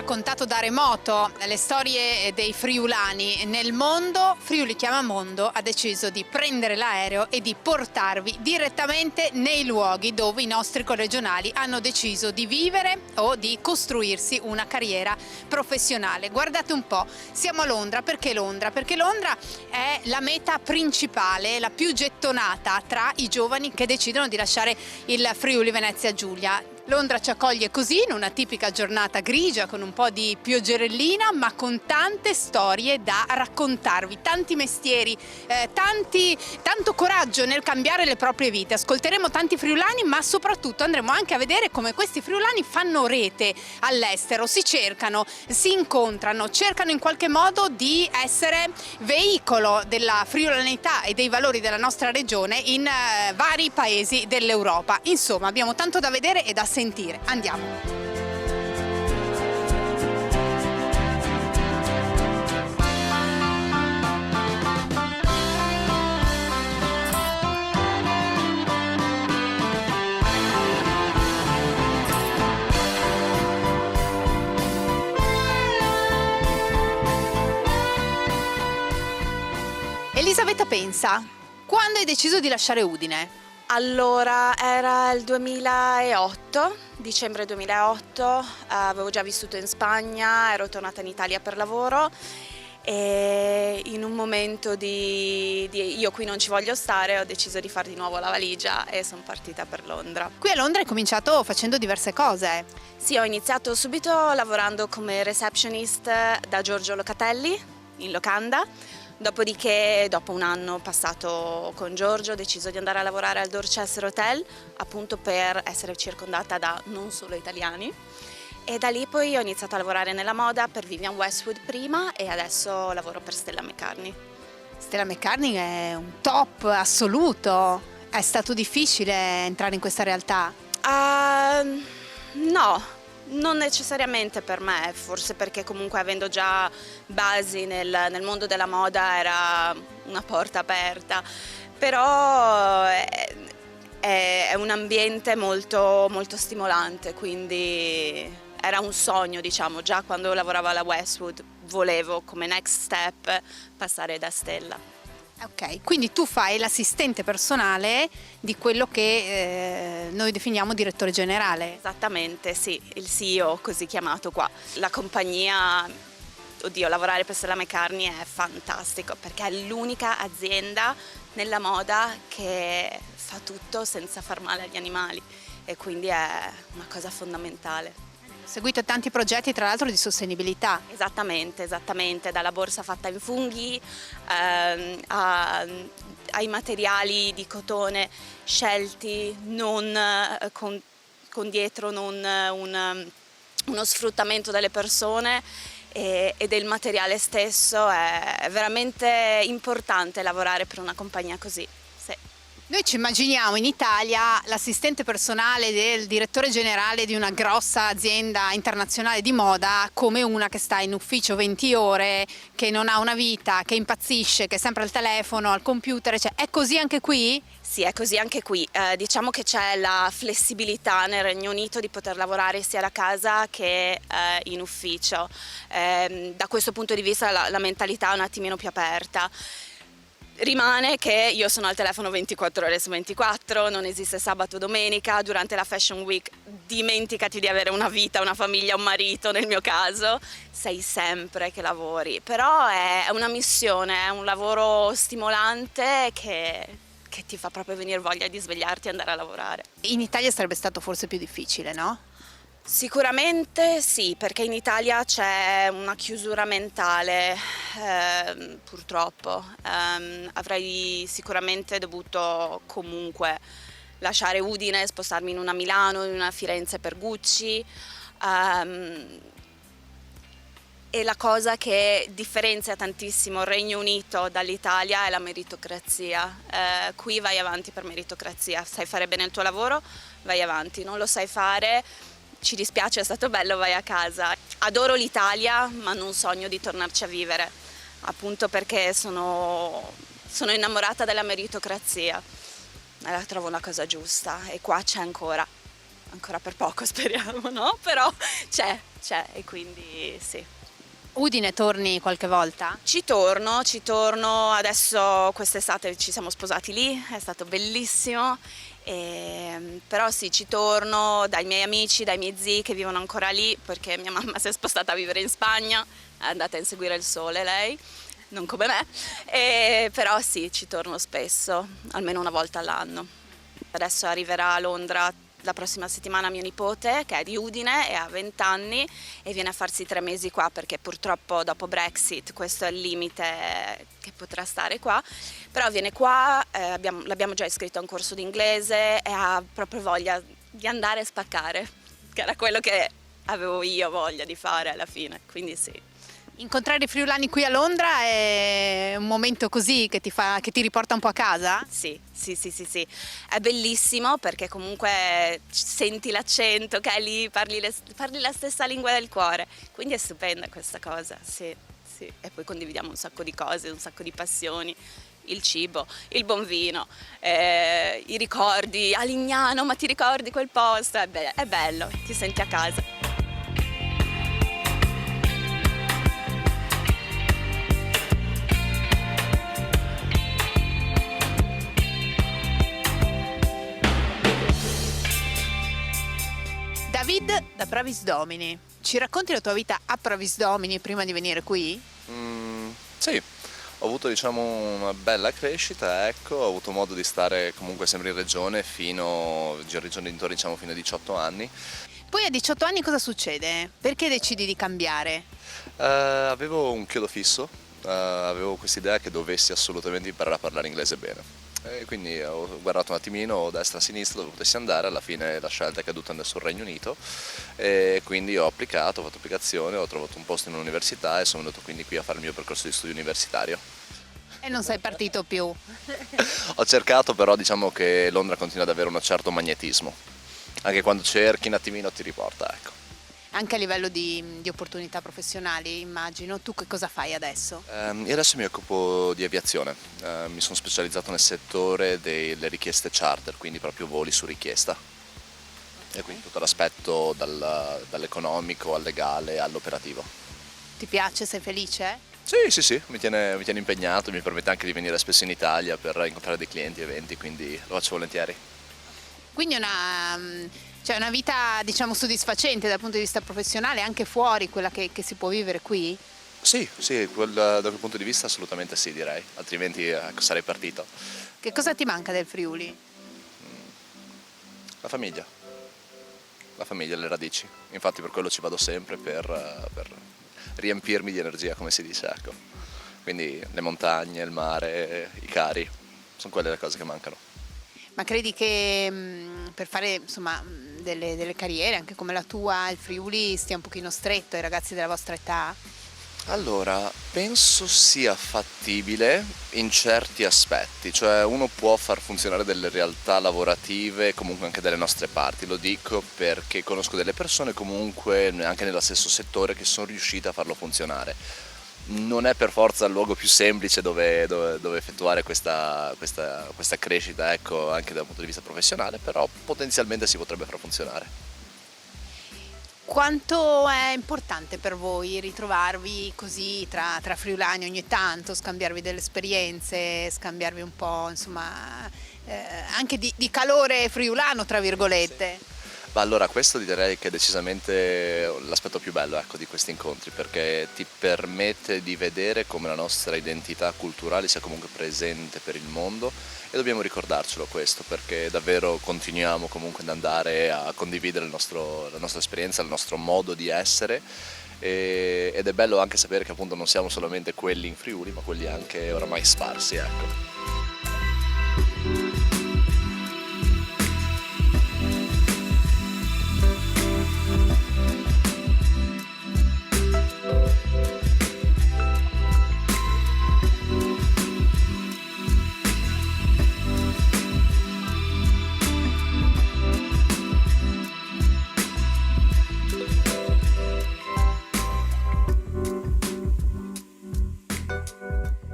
raccontato da remoto le storie dei friulani nel mondo, Friuli Chiama Mondo ha deciso di prendere l'aereo e di portarvi direttamente nei luoghi dove i nostri corregionali hanno deciso di vivere o di costruirsi una carriera professionale. Guardate un po', siamo a Londra. Perché Londra? Perché Londra è la meta principale, la più gettonata tra i giovani che decidono di lasciare il Friuli Venezia Giulia. Londra ci accoglie così, in una tipica giornata grigia con un po' di pioggerellina, ma con tante storie da raccontarvi, tanti mestieri, tanto coraggio nel cambiare le proprie vite. Ascolteremo tanti friulani, ma soprattutto andremo anche a vedere come questi friulani fanno rete all'estero, si cercano, si incontrano, cercano in qualche modo di essere veicolo della friulanità e dei valori della nostra regione in vari paesi dell'Europa. Insomma, abbiamo tanto da vedere e da sentire. Andiamo. Elisabetta pensa, quando hai deciso di lasciare Udine? Allora, era il 2008, dicembre 2008, avevo già vissuto in Spagna, ero tornata in Italia per lavoro e in un momento di io qui non ci voglio stare, ho deciso di fare di nuovo la valigia e sono partita per Londra. Qui a Londra hai cominciato facendo diverse cose. Sì, ho iniziato subito lavorando come receptionist da Giorgio Locatelli in locanda. Dopodiché, dopo un anno passato con Giorgio, ho deciso di andare a lavorare al Dorchester Hotel, appunto per essere circondata da non solo italiani. E da lì poi ho iniziato a lavorare nella moda per Vivienne Westwood prima e adesso lavoro per Stella McCartney. Stella McCartney è un top assoluto. È stato difficile entrare in questa realtà? No. Non necessariamente per me, forse perché comunque avendo già basi nel mondo della moda era una porta aperta, però è un ambiente molto, molto stimolante, quindi era un sogno, diciamo, già quando lavoravo alla Westwood volevo come next step passare da Stella. Ok, quindi tu fai l'assistente personale di quello che noi definiamo direttore generale. Esattamente, sì, il CEO così chiamato qua. La compagnia, oddio, lavorare per Stella McCartney è fantastico perché è l'unica azienda nella moda che fa tutto senza far male agli animali e quindi è una cosa fondamentale. Seguito tanti progetti tra l'altro di sostenibilità. Esattamente, dalla borsa fatta in funghi ai materiali di cotone scelti non con dietro non uno sfruttamento delle persone e del materiale stesso. È veramente importante lavorare per una compagnia così. Sì. Noi ci immaginiamo in Italia l'assistente personale del direttore generale di una grossa azienda internazionale di moda come una che sta in ufficio 20 ore, che non ha una vita, che impazzisce, che è sempre al telefono, al computer. Cioè, è così anche qui? Sì, è così anche qui. Diciamo che c'è la flessibilità nel Regno Unito di poter lavorare sia da casa che in ufficio. Da questo punto di vista la mentalità è un attimino più aperta. Rimane che io sono al telefono 24 ore su 24, non esiste sabato o domenica, durante la Fashion Week dimenticati di avere una vita, una famiglia, un marito nel mio caso, sei sempre che lavori, però è una missione, è un lavoro stimolante che ti fa proprio venire voglia di svegliarti e andare a lavorare. In Italia sarebbe stato forse più difficile, no? Sicuramente sì, perché in Italia c'è una chiusura mentale, purtroppo. Avrei sicuramente dovuto comunque lasciare Udine, spostarmi in una Milano, in una Firenze per Gucci. E la cosa che differenzia tantissimo il Regno Unito dall'Italia è la meritocrazia. Qui vai avanti per meritocrazia, sai fare bene il tuo lavoro, vai avanti, non lo sai fare. Ci dispiace, è stato bello, vai a casa. Adoro l'Italia, ma non sogno di tornarci a vivere, appunto perché sono innamorata della meritocrazia. La trovo una cosa giusta e qua c'è ancora per poco speriamo, no? Però c'è c'è e quindi sì. Udine torni qualche volta? Ci torno, adesso quest'estate ci siamo sposati lì, è stato bellissimo, però sì, ci torno dai miei amici, dai miei zii che vivono ancora lì, perché mia mamma si è spostata a vivere in Spagna, è andata a inseguire il sole lei, non come me, però sì, ci torno spesso, almeno una volta all'anno. Adesso arriverà a Londra la prossima settimana mio nipote, che è di Udine e ha 20 anni e viene a farsi 3 mesi qua, perché purtroppo dopo Brexit questo è il limite che potrà stare qua, però viene qua, l'abbiamo già iscritto a un corso di inglese e ha proprio voglia di andare a spaccare, che era quello che avevo io voglia di fare alla fine, quindi sì. Incontrare i friulani qui a Londra è un momento così che ti riporta un po' a casa? Sì, è bellissimo perché comunque senti l'accento che è lì, parli la stessa lingua del cuore, quindi è stupenda questa cosa, sì. E poi condividiamo un sacco di cose, un sacco di passioni, il cibo, il buon vino, i ricordi, a Lignano, ma ti ricordi quel posto? È bello, ti senti a casa. David da Pravis Domini, ci racconti la tua vita a Pravis Domini prima di venire qui? Sì, ho avuto una bella crescita, ecco, ho avuto modo di stare comunque sempre in regione fino a 18 anni. Poi a 18 anni cosa succede? Perché decidi di cambiare? Avevo un chiodo fisso, avevo questa idea che dovessi assolutamente imparare a parlare inglese bene. E quindi ho guardato un attimino destra e sinistra dove potessi andare, alla fine la scelta è caduta andare sul Regno Unito e quindi ho applicato, ho fatto applicazione, ho trovato un posto in un'università e sono venuto quindi qui a fare il mio percorso di studio universitario. E non sei partito più? Ho cercato, però diciamo che Londra continua ad avere un certo magnetismo, anche quando cerchi un attimino ti riporta, ecco. Anche a livello di opportunità professionali, immagino. Tu che cosa fai adesso? Io adesso mi occupo di aviazione, mi sono specializzato nel settore delle richieste charter, quindi proprio voli su richiesta. E quindi tutto l'aspetto dall'economico al legale all'operativo. Ti piace? Sei felice? Sì, mi tiene impegnato, mi permette anche di venire spesso in Italia per incontrare dei clienti, eventi, quindi lo faccio volentieri. Quindi una vita, diciamo, soddisfacente dal punto di vista professionale, anche fuori quella che si può vivere qui? Sì, da quel punto di vista assolutamente sì, direi, altrimenti sarei partito. Che cosa ti manca del Friuli? La famiglia, le radici, infatti per quello ci vado sempre per riempirmi di energia, come si dice, ecco. Quindi le montagne, il mare, i cari, sono quelle le cose che mancano. Ma credi che per fare insomma delle carriere anche come la tua il Friuli stia un pochino stretto ai ragazzi della vostra età? Allora, penso sia fattibile in certi aspetti, cioè uno può far funzionare delle realtà lavorative comunque anche dalle nostre parti, lo dico perché conosco delle persone comunque anche nello stesso settore che sono riuscite a farlo funzionare. Non è per forza il luogo più semplice dove effettuare questa crescita, ecco, anche dal punto di vista professionale, però potenzialmente si potrebbe far funzionare. Quanto è importante per voi ritrovarvi così tra friulani ogni tanto, scambiarvi delle esperienze, scambiarvi un po', insomma, anche di calore friulano, tra virgolette? Sì. Ma allora questo direi che è decisamente l'aspetto più bello, ecco, di questi incontri, perché ti permette di vedere come la nostra identità culturale sia comunque presente per il mondo e dobbiamo ricordarcelo questo, perché davvero continuiamo comunque ad andare a condividere la nostra esperienza, il nostro modo di essere ed è bello anche sapere che appunto non siamo solamente quelli in Friuli ma quelli anche oramai sparsi, ecco.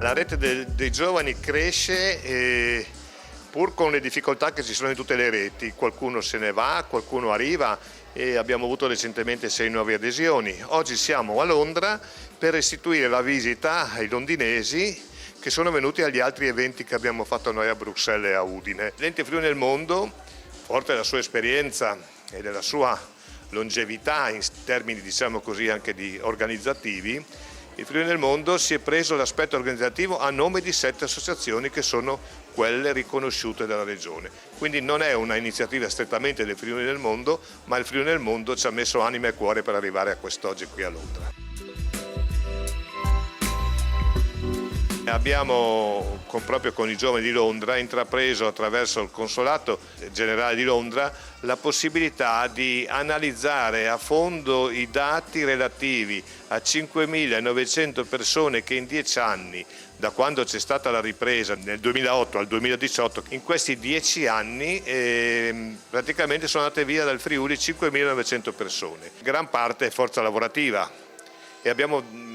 La rete dei giovani cresce pur con le difficoltà che ci sono in tutte le reti, qualcuno se ne va, qualcuno arriva e abbiamo avuto recentemente 6 nuove adesioni. Oggi siamo a Londra per restituire la visita ai londinesi che sono venuti agli altri eventi che abbiamo fatto noi a Bruxelles e a Udine. L'Ente Friuli nel Mondo, forte della sua esperienza e della sua longevità in termini, diciamo così, anche di organizzativi, il Friuli nel Mondo si è preso l'aspetto organizzativo a nome di 7 associazioni che sono quelle riconosciute dalla Regione. Quindi non è una iniziativa strettamente del Friuli nel Mondo, ma il Friuli nel Mondo ci ha messo anima e cuore per arrivare a quest'oggi qui a Londra. Abbiamo, proprio con i giovani di Londra, intrapreso attraverso il Consolato Generale di Londra la possibilità di analizzare a fondo i dati relativi a 5.900 persone che in 10 anni, da quando c'è stata la ripresa nel 2008 al 2018, in questi 10 anni praticamente sono andate via dal Friuli 5.900 persone. Gran parte è forza lavorativa e abbiamo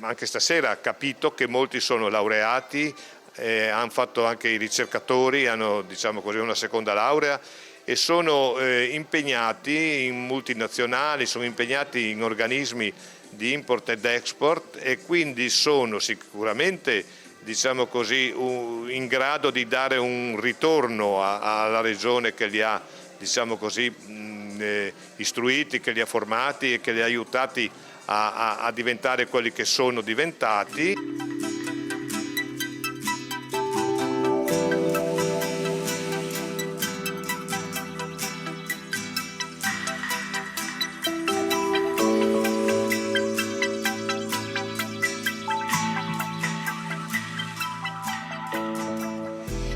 anche stasera capito che molti sono laureati, hanno fatto anche i ricercatori, hanno, diciamo così, una seconda laurea e sono impegnati in multinazionali, sono impegnati in organismi di import ed export e quindi sono sicuramente, diciamo così, in grado di dare un ritorno alla regione che li ha, diciamo così, istruiti, che li ha formati e che li ha aiutati a diventare quelli che sono diventati.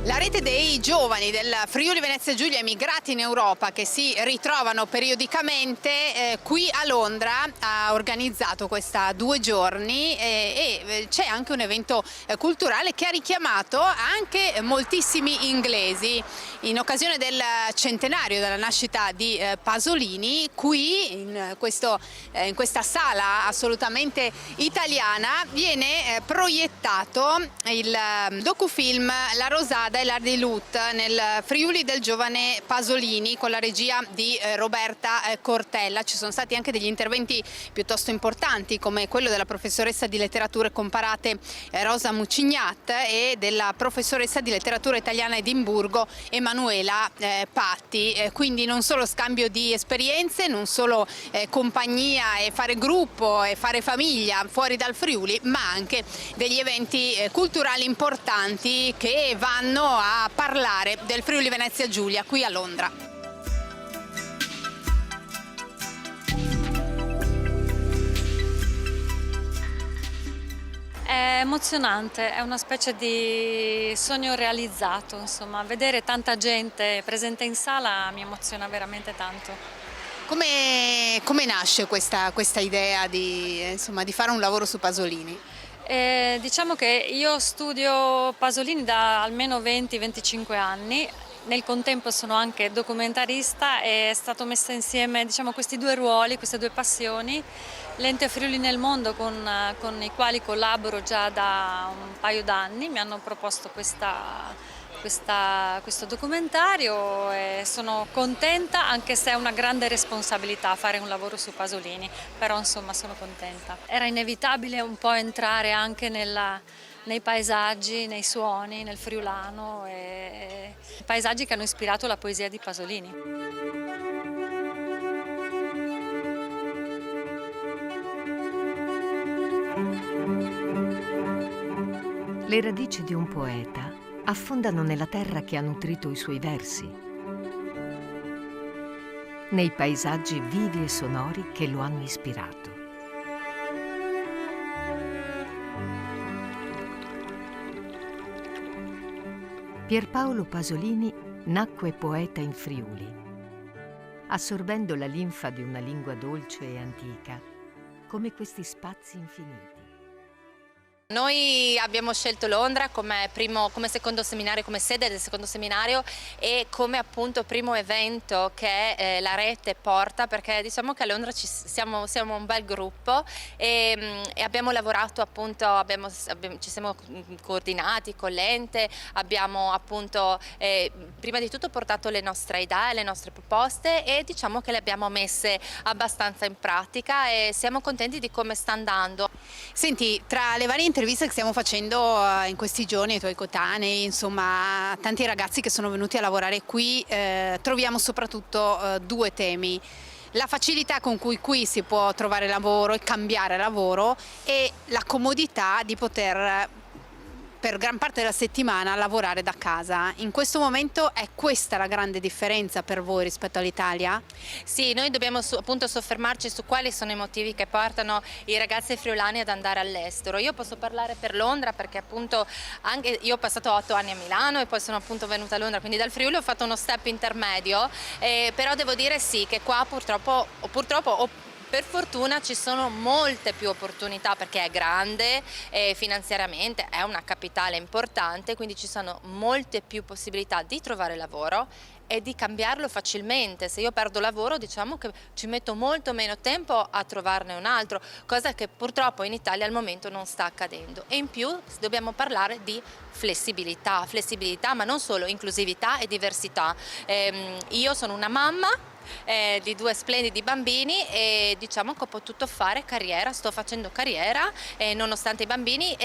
La rete dei giovani del Friuli Venezia Giulia emigrati in Europa che si ritrovano periodicamente qui a Londra ha organizzato questa 2 giorni e c'è anche un evento culturale che ha richiamato anche moltissimi inglesi in occasione del centenario della nascita di Pasolini. Qui in questa sala assolutamente italiana viene proiettato il docufilm La Rosada e l'Ardilut nel Friuli del giovane Pasolini con la regia di Roberta Cortella. Ci sono stati anche degli interventi piuttosto importanti come quello della professoressa di letterature comparate Rosa Mucignat e della professoressa di letteratura italiana Edimburgo Emanuela Patti. Quindi non solo scambio di esperienze, non solo compagnia e fare gruppo e fare famiglia fuori dal Friuli, ma anche degli eventi culturali importanti che vanno a parlare del Friuli Venezia Giulia qui a Londra. È emozionante, è una specie di sogno realizzato, insomma, vedere tanta gente presente in sala mi emoziona veramente tanto. Come nasce questa idea di fare un lavoro su Pasolini? Diciamo che io studio Pasolini da almeno 20-25 anni, nel contempo sono anche documentarista e è stato messo insieme, diciamo, questi 2 ruoli, queste 2 passioni. L'Ente Friuli nel Mondo con i quali collaboro già da un paio d'anni mi hanno proposto questo documentario e sono contenta, anche se è una grande responsabilità fare un lavoro su Pasolini, però insomma sono contenta. Era inevitabile un po' entrare anche nei paesaggi, nei suoni, nel friulano, e paesaggi che hanno ispirato la poesia di Pasolini. Le radici di un poeta affondano nella terra che ha nutrito i suoi versi, nei paesaggi vivi e sonori che lo hanno ispirato. Pierpaolo Pasolini nacque poeta in Friuli, assorbendo la linfa di una lingua dolce e antica, come questi spazi infiniti. Noi abbiamo scelto Londra come secondo seminario, come sede del secondo seminario e come appunto primo evento che la rete porta, perché diciamo che a Londra siamo un bel gruppo e abbiamo lavorato appunto, ci siamo coordinati con l'ente, abbiamo appunto prima di tutto portato le nostre idee, le nostre proposte e diciamo che le abbiamo messe abbastanza in pratica e siamo contenti di come sta andando. Senti, tra le varie interviste che stiamo facendo in questi giorni ai tuoi coetanei, insomma, tanti ragazzi che sono venuti a lavorare qui, troviamo soprattutto due temi. La facilità con cui qui si può trovare lavoro e cambiare lavoro e la comodità di poter per gran parte della settimana lavorare da casa. In questo momento è questa la grande differenza per voi rispetto all'Italia? Sì, noi dobbiamo appunto soffermarci su quali sono i motivi che portano i ragazzi friulani ad andare all'estero. Io posso parlare per Londra perché appunto anche io ho passato 8 anni a Milano e poi sono appunto venuta a Londra, quindi dal Friuli ho fatto uno step intermedio, però devo dire sì che qua purtroppo per fortuna ci sono molte più opportunità perché è grande finanziariamente, è una capitale importante, quindi ci sono molte più possibilità di trovare lavoro e di cambiarlo facilmente. Se io perdo lavoro diciamo che ci metto molto meno tempo a trovarne un altro, cosa che purtroppo in Italia al momento non sta accadendo. E in più dobbiamo parlare di flessibilità, ma non solo, inclusività e diversità. Io sono una mamma di 2 splendidi bambini e diciamo che ho potuto fare carriera, sto facendo carriera nonostante i bambini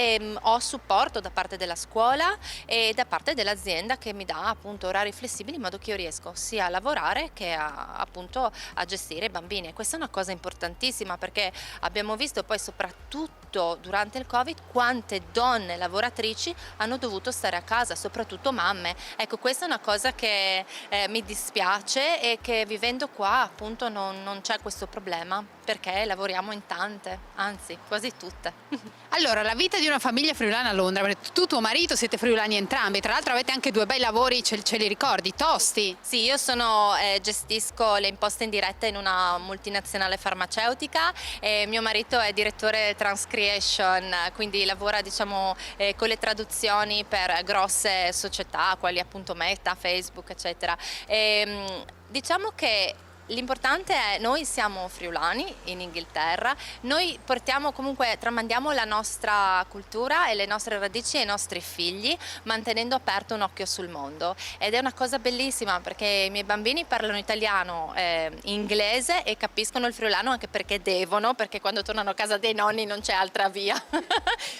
ho supporto da parte della scuola e da parte dell'azienda che mi dà appunto orari flessibili in modo che io riesco sia a lavorare che appunto a gestire i bambini e questa è una cosa importantissima perché abbiamo visto poi soprattutto durante il Covid quante donne lavoratrici hanno dovuto stare a casa, soprattutto mamme. Ecco, questa è una cosa che mi dispiace e che vivendo qua appunto non c'è questo problema perché lavoriamo in tante, anzi quasi tutte. Allora, la vita di una famiglia friulana a Londra, perché tu e tuo marito siete friulani entrambi, tra l'altro avete anche 2 bei lavori, ce li ricordi, tosti? Sì, io gestisco le imposte indirette in una multinazionale farmaceutica e mio marito è direttore transcreation, quindi lavora diciamo con le traduzioni per grosse società, quali appunto Meta, Facebook, eccetera. Diciamo che l'importante è noi siamo friulani in Inghilterra, noi tramandiamo la nostra cultura e le nostre radici ai nostri figli mantenendo aperto un occhio sul mondo ed è una cosa bellissima perché i miei bambini parlano italiano, inglese e capiscono il friulano anche perché devono, perché quando tornano a casa dei nonni non c'è altra via.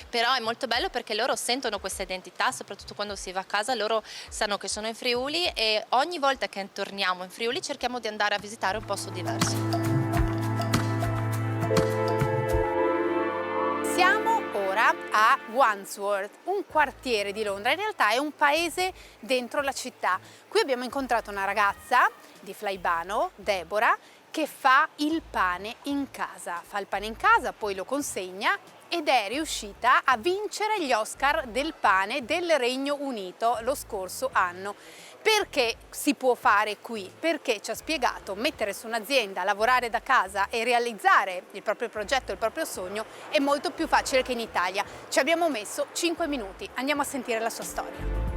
Però è molto bello perché loro sentono questa identità, soprattutto quando si va a casa loro sanno che sono in Friuli e ogni volta che torniamo in Friuli cerchiamo di andare a visitare un posto diverso. Siamo ora a Wandsworth, un quartiere di Londra, in realtà è un paese dentro la città. Qui abbiamo incontrato una ragazza di Flaibano, Deborah, che fa il pane in casa. Fa il pane in casa, poi lo consegna ed è riuscita a vincere gli Oscar del pane del Regno Unito lo scorso anno. Perché si può fare qui? Perché ci ha spiegato mettere su un'azienda, lavorare da casa e realizzare il proprio progetto, il proprio sogno è molto più facile che in Italia. Ci abbiamo messo 5 minuti, andiamo a sentire la sua storia.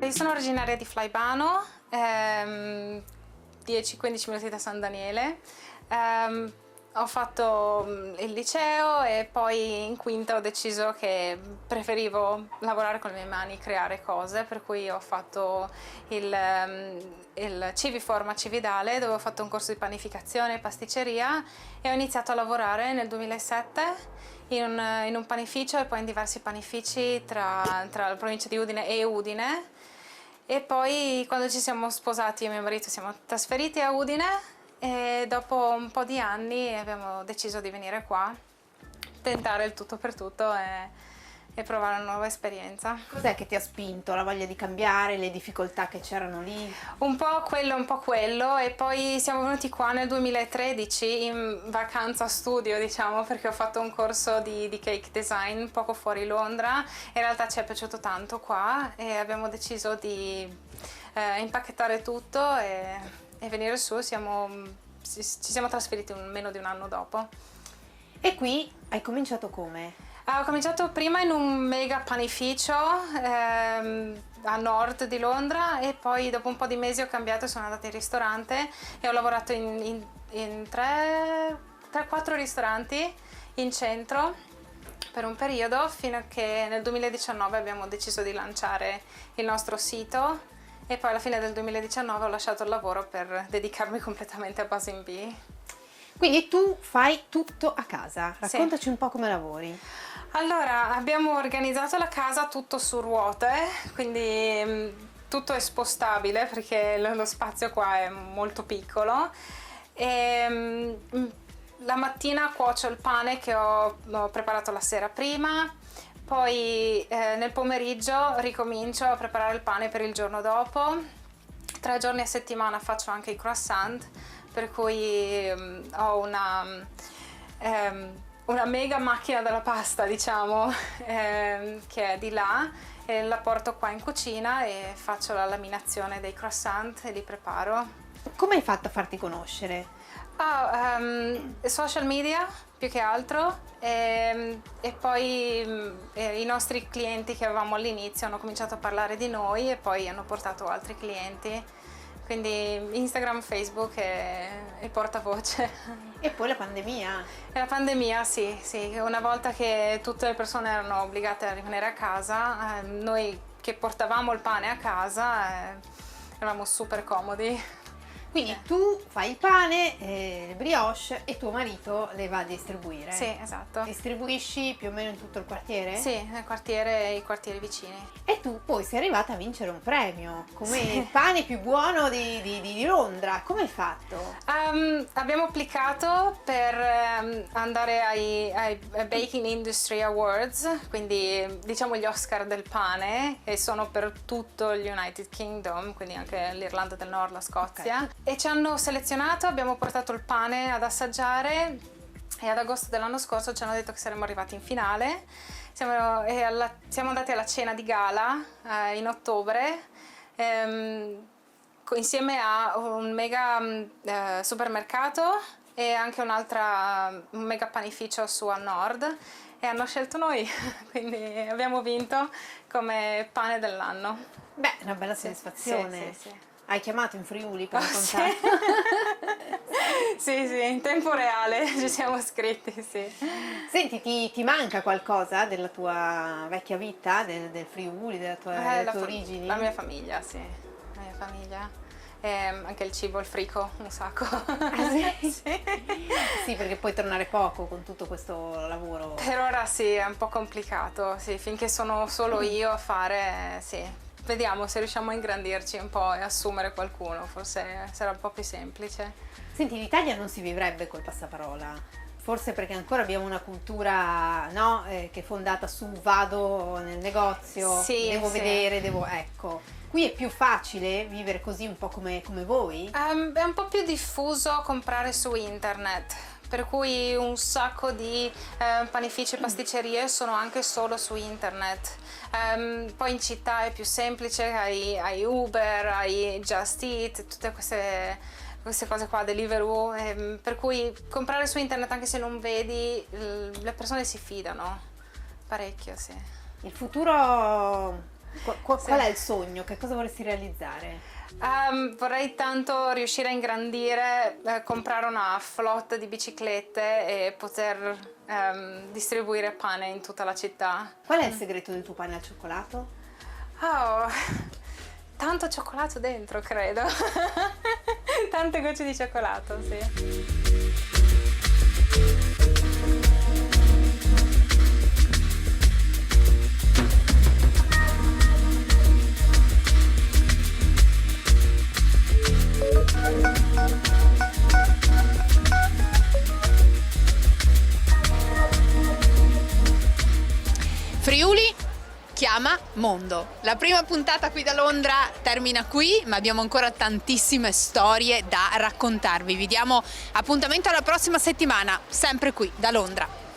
Io sono originaria di Flaibano, 10-15 minuti da San Daniele. Ho fatto il liceo e poi in quinta ho deciso che preferivo lavorare con le mie mani, creare cose, per cui ho fatto il Civiform a Cividale, dove ho fatto un corso di panificazione e pasticceria e ho iniziato a lavorare nel 2007 in un panificio e poi in diversi panifici tra la provincia di Udine e Udine. E poi quando ci siamo sposati io e mio marito siamo trasferiti a Udine e dopo un po' di anni abbiamo deciso di venire qua, tentare il tutto per tutto e provare una nuova esperienza. Cos'è che ti ha spinto? La voglia di cambiare, le difficoltà che c'erano lì? Un po' quello, e poi siamo venuti qua nel 2013 in vacanza studio, diciamo, perché ho fatto un corso di cake design poco fuori Londra. In realtà ci è piaciuto tanto qua e abbiamo deciso di impacchettare tutto e venire su. Ci siamo trasferiti meno di un anno dopo. E qui hai cominciato come? Ho cominciato prima in un mega panificio a nord di Londra e poi dopo un po' di mesi ho cambiato e sono andata in ristorante e ho lavorato in 3-4 ristoranti in centro per un periodo, fino a che nel 2019 abbiamo deciso di lanciare il nostro sito e poi alla fine del 2019 ho lasciato il lavoro per dedicarmi completamente a Buzzing Bee. Quindi tu fai tutto a casa, raccontaci un po' come lavori. Allora, abbiamo organizzato la casa tutto su ruote, quindi tutto è spostabile perché lo spazio qua è molto piccolo. La mattina cuocio il pane che ho preparato la sera prima, poi nel pomeriggio ricomincio a preparare il pane per il giorno dopo. 3 giorni a settimana faccio anche i croissant, per cui ho una mega macchina della pasta, diciamo, che è di là, e la porto qua in cucina e faccio la laminazione dei croissant e li preparo. Come hai fatto a farti conoscere? Social media più che altro, e poi i nostri clienti che avevamo all'inizio hanno cominciato a parlare di noi e poi hanno portato altri clienti. Quindi Instagram, Facebook e portavoce. E poi la pandemia. E la pandemia, sì. Una volta che tutte le persone erano obbligate a rimanere a casa, noi che portavamo il pane a casa eravamo super comodi. Quindi tu fai il pane, le brioche, e tuo marito le va a distribuire. Sì, esatto. Distribuisci più o meno in tutto il quartiere? Sì, nel quartiere e i quartieri vicini. E tu poi sei arrivata a vincere un premio come il pane più buono di Londra. Come hai fatto? Abbiamo applicato per andare ai Baking Industry Awards, quindi diciamo gli Oscar del pane, e sono per tutto il United Kingdom, quindi anche l'Irlanda del Nord, la Scozia. Okay. E ci hanno selezionato, abbiamo portato il pane ad assaggiare e ad agosto dell'anno scorso ci hanno detto che saremmo arrivati in finale. Siamo andati alla cena di gala in ottobre insieme a un mega supermercato e anche un mega panificio su al nord, e hanno scelto noi, quindi abbiamo vinto come pane dell'anno. Beh, una bella soddisfazione. Sì. Hai chiamato in Friuli per raccontare? Sì, in tempo reale ci siamo scritti, sì. Senti, ti manca qualcosa della tua vecchia vita, del Friuli, delle tue origini? La mia famiglia, sì. La mia famiglia. E anche il cibo, il frico, un sacco. Ah, sì? Sì. Sì, perché puoi tornare poco con tutto questo lavoro. Per ora sì, è un po' complicato, sì, finché sono solo io a fare, sì. Vediamo se riusciamo a ingrandirci un po' e assumere qualcuno, forse sarà un po' più semplice. Senti, in Italia non si vivrebbe col passaparola, forse perché ancora abbiamo una cultura, no, che è fondata su vado nel negozio, devo vedere, ecco. Qui è più facile vivere così, un po' come voi? È un po' più diffuso comprare su internet, per cui un sacco di panifici e pasticcerie sono anche solo su internet. Poi in città è più semplice, hai Uber, hai Just Eat, tutte queste cose qua, Deliveroo, per cui comprare su internet anche se non vedi, le persone si fidano parecchio, sì. Il futuro, qual è il sogno? Che cosa vorresti realizzare? Vorrei tanto riuscire a ingrandire, comprare una flotta di biciclette e poter distribuire pane in tutta la città. Qual è il segreto del tuo pane al cioccolato? Tanto cioccolato dentro, credo. Tante gocce di cioccolato, sì. Friuli mondo. La prima puntata qui da Londra termina qui, ma abbiamo ancora tantissime storie da raccontarvi. Vi diamo appuntamento alla prossima settimana, sempre qui da Londra.